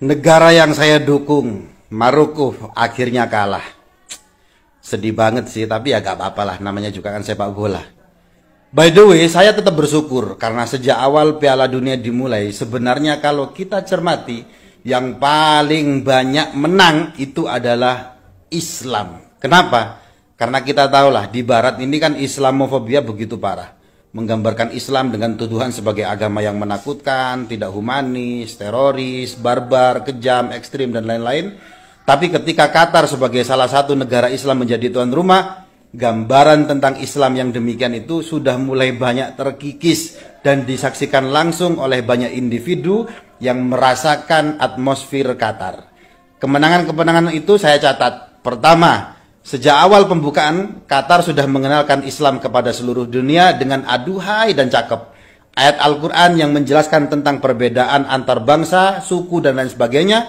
Negara yang saya dukung, Maroko, akhirnya kalah. Sedih banget sih, tapi ya gak apa-apa lah, namanya juga kan sepak bola. By the way, saya tetap bersyukur karena sejak awal Piala Dunia dimulai, sebenarnya kalau kita cermati, yang paling banyak menang itu adalah Islam. Kenapa? Karena kita tahulah di Barat ini kan Islamofobia begitu parah. Menggambarkan Islam dengan tuduhan sebagai agama yang menakutkan, tidak humanis, teroris, barbar, kejam, ekstrim, dan lain-lain. Tapi ketika Qatar sebagai salah satu negara Islam menjadi tuan rumah, gambaran tentang Islam yang demikian itu sudah mulai banyak terkikis dan disaksikan langsung oleh banyak individu yang merasakan atmosfer Qatar. Kemenangan-kemenangan itu saya catat. Pertama, sejak awal pembukaan, Qatar sudah mengenalkan Islam kepada seluruh dunia dengan aduhai dan cakep. Ayat Al-Quran yang menjelaskan tentang perbedaan antar bangsa, suku, dan lain sebagainya,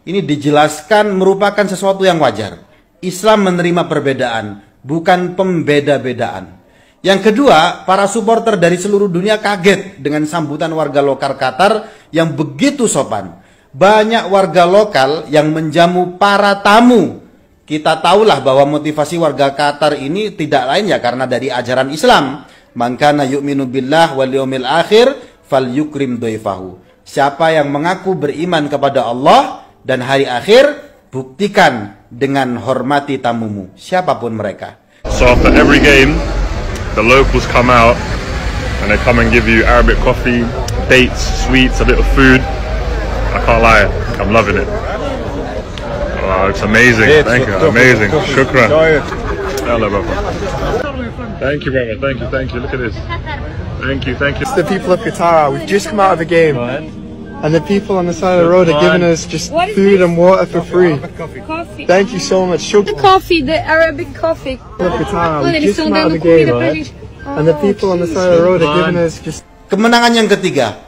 ini dijelaskan merupakan sesuatu yang wajar. Islam menerima perbedaan, bukan pembeda-bedaan. Yang kedua, para supporter dari seluruh dunia kaget dengan sambutan warga lokal Qatar yang begitu sopan. Banyak warga lokal yang menjamu para tamu. Kita tahulah bahwa motivasi warga Qatar ini tidak lain ya karena dari ajaran Islam. Man kana yu'minu billah wal yawmil akhir falyukrim dhaifahu. Siapa yang mengaku beriman kepada Allah dan hari akhir, buktikan dengan hormati tamumu, siapapun mereka. So after every game, the locals come out and they come and give you Arabic coffee, dates, sweets, a bit of food. I can't lie, I'm loving it. Wow, it's amazing. Thank you. Amazing. Shukran. Hello, brother. Thank you, brother. Thank you. Look at this. Thank you. It's the people of Qatar. We've just come out of a game. And the people on the side of the road are giving us just food and water for free. Coffee. Thank you so much. The coffee, the Arabic coffee. Of Qatar. We've just come out of a game. And the people on the side of the road are giving us just... Kemenangan yang ketiga.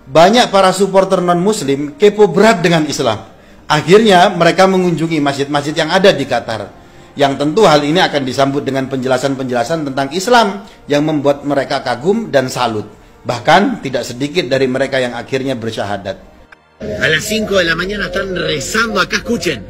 Banyak para supporter non-muslim kepo berat dengan Islam. Akhirnya mereka mengunjungi masjid-masjid yang ada di Qatar. Yang tentu hal ini akan disambut dengan penjelasan-penjelasan tentang Islam yang membuat mereka kagum dan salut. Bahkan tidak sedikit dari mereka yang akhirnya bersyahadat. A las 5 de la mañana están rezando acá, escuchen.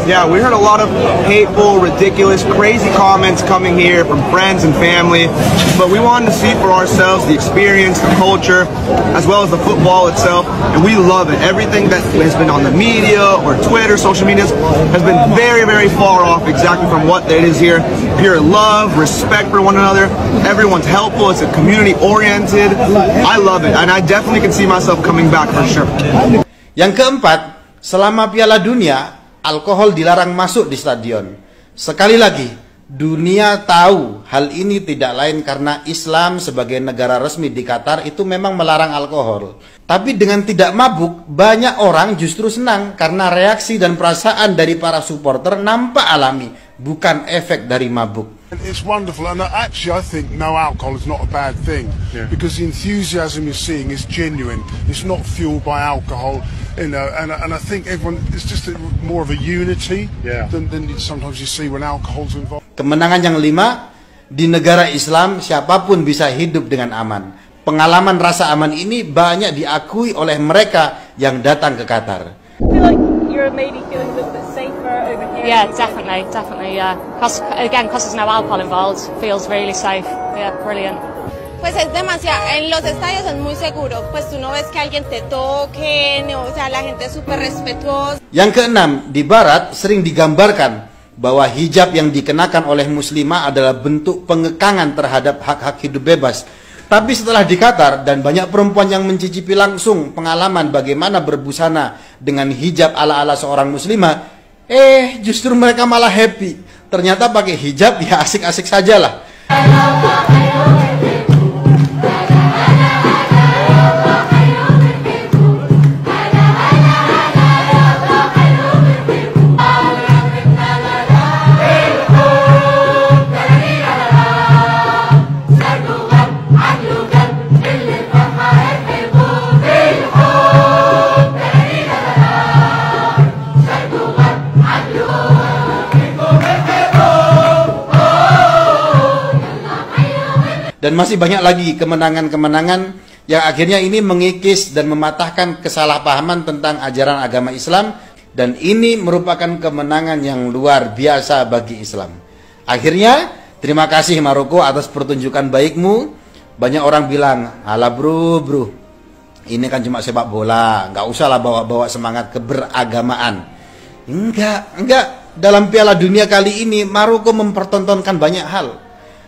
Yeah, we heard a lot of hateful, ridiculous, crazy comments coming here from friends and family, but we wanted to see for ourselves the experience, the culture, as well as the football itself, and we love it. Everything that has been on the media or Twitter, social media, has been very, very far off exactly from what it is here. Pure love, respect for one another, everyone's helpful, it's a community-oriented. I love it, and I definitely can see myself coming back for sure. Yang keempat, selama Piala Dunia, alkohol dilarang masuk di stadion. Sekali lagi, dunia tahu hal ini tidak lain karena Islam sebagai negara resmi di Qatar itu memang melarang alkohol. Tapi dengan tidak mabuk, banyak orang justru senang karena reaksi dan perasaan dari para supporter nampak alami, bukan efek dari mabuk. It's wonderful, and actually I think no alcohol is not a bad thing, because the enthusiasm you're seeing is genuine. It's not fueled by alcohol, you know, and I think everyone, it's just more of a unity than sometimes you see when alcohol's involved. Kemenangan yang 5, di negara Islam siapapun bisa hidup dengan aman. Pengalaman rasa aman ini banyak diakui oleh mereka yang datang ke Qatar. You're maybe feeling a little bit safer over here. Yeah, definitely, yeah. Because there's no alcohol involved, feels really safe. Yeah, brilliant. Pues es demasiado, en los estadios es muy seguro, pues tú no ves que alguien te toque, o sea, la gente es súper respetuosa. Yang keenam, di Barat sering digambarkan bahwa hijab yang dikenakan oleh muslimah adalah bentuk pengekangan terhadap hak-hak hidup bebas. Tapi setelah di Qatar dan banyak perempuan yang mencicipi langsung pengalaman bagaimana berbusana dengan hijab ala-ala seorang muslimah, justru mereka malah happy. Ternyata pakai hijab ya asik-asik sajalah. Dan masih banyak lagi kemenangan-kemenangan yang akhirnya ini mengikis dan mematahkan kesalahpahaman tentang ajaran agama Islam. Dan ini merupakan kemenangan yang luar biasa bagi Islam. Akhirnya, terima kasih Maroko atas pertunjukan baikmu. Banyak orang bilang, alah bro, ini kan cuma sepak bola, nggak usah lah bawa-bawa semangat keberagamaan. Enggak. Dalam Piala Dunia kali ini, Maroko mempertontonkan banyak hal.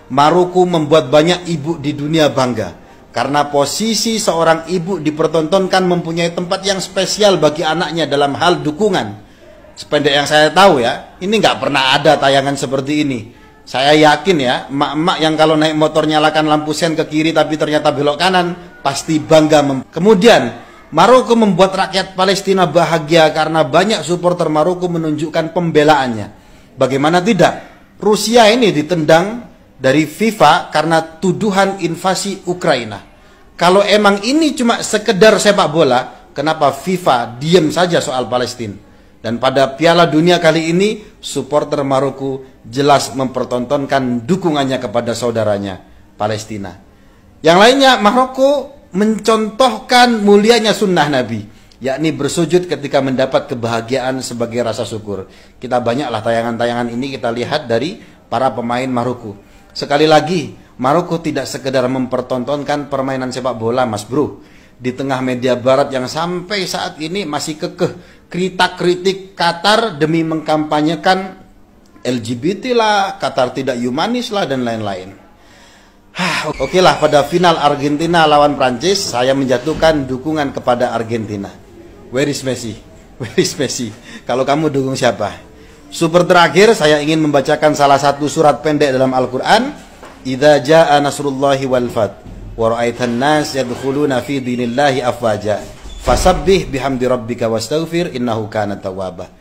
Maroko membuat banyak ibu di dunia bangga. Karena posisi seorang ibu dipertontonkan mempunyai tempat yang spesial bagi anaknya dalam hal dukungan. Sependek yang saya tahu ya, ini nggak pernah ada tayangan seperti ini. Saya yakin ya, emak-emak yang kalau naik motor nyalakan lampu sen ke kiri tapi ternyata belok kanan, pasti bangga. Kemudian, Maroko membuat rakyat Palestina bahagia karena banyak supporter Maroko menunjukkan pembelaannya. Bagaimana tidak? Rusia ini ditendang dari FIFA karena tuduhan invasi Ukraina. Kalau emang ini cuma sekedar sepak bola, kenapa FIFA diam saja soal Palestina? Dan pada Piala Dunia kali ini, supporter Maroko jelas mempertontonkan dukungannya kepada saudaranya, Palestina. Yang lainnya, Maroko mencontohkan mulianya sunnah Nabi, yakni bersujud ketika mendapat kebahagiaan sebagai rasa syukur. Kita banyaklah tayangan-tayangan ini kita lihat dari para pemain Maroko. Sekali lagi, Maroko tidak sekedar mempertontonkan permainan sepak bola, Mas Bro. Di tengah media barat yang sampai saat ini masih kekeh kritik Qatar demi mengkampanyekan LGBT lah, Qatar tidak humanis lah, dan lain-lain. Oke lah, pada final Argentina lawan Prancis, saya menjatuhkan dukungan kepada Argentina. Where is Messi? Where is Messi? Kalau kamu dukung siapa? Super terakhir, saya ingin membacakan salah satu surat pendek dalam Al-Quran. Idza jaa nasrullahi wal fath wa ra'aitan nas yadkhuluna fi dinillahi afwaja fasabbih bihamdi rabbika wastaghfir innahu kana tawwaba.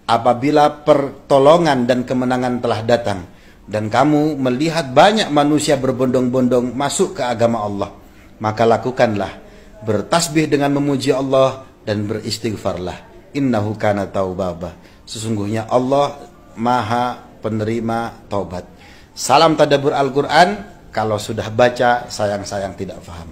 Apabila pertolongan dan kemenangan telah datang dan kamu melihat banyak manusia berbondong-bondong masuk ke agama Allah, maka lakukanlah bertasbih dengan memuji Allah dan beristighfarlah. Innahu kana tawwaba. Sesungguhnya Allah Maha penerima taubat. Salam tadabbur Al-Quran. Kalau sudah baca, sayang-sayang tidak paham.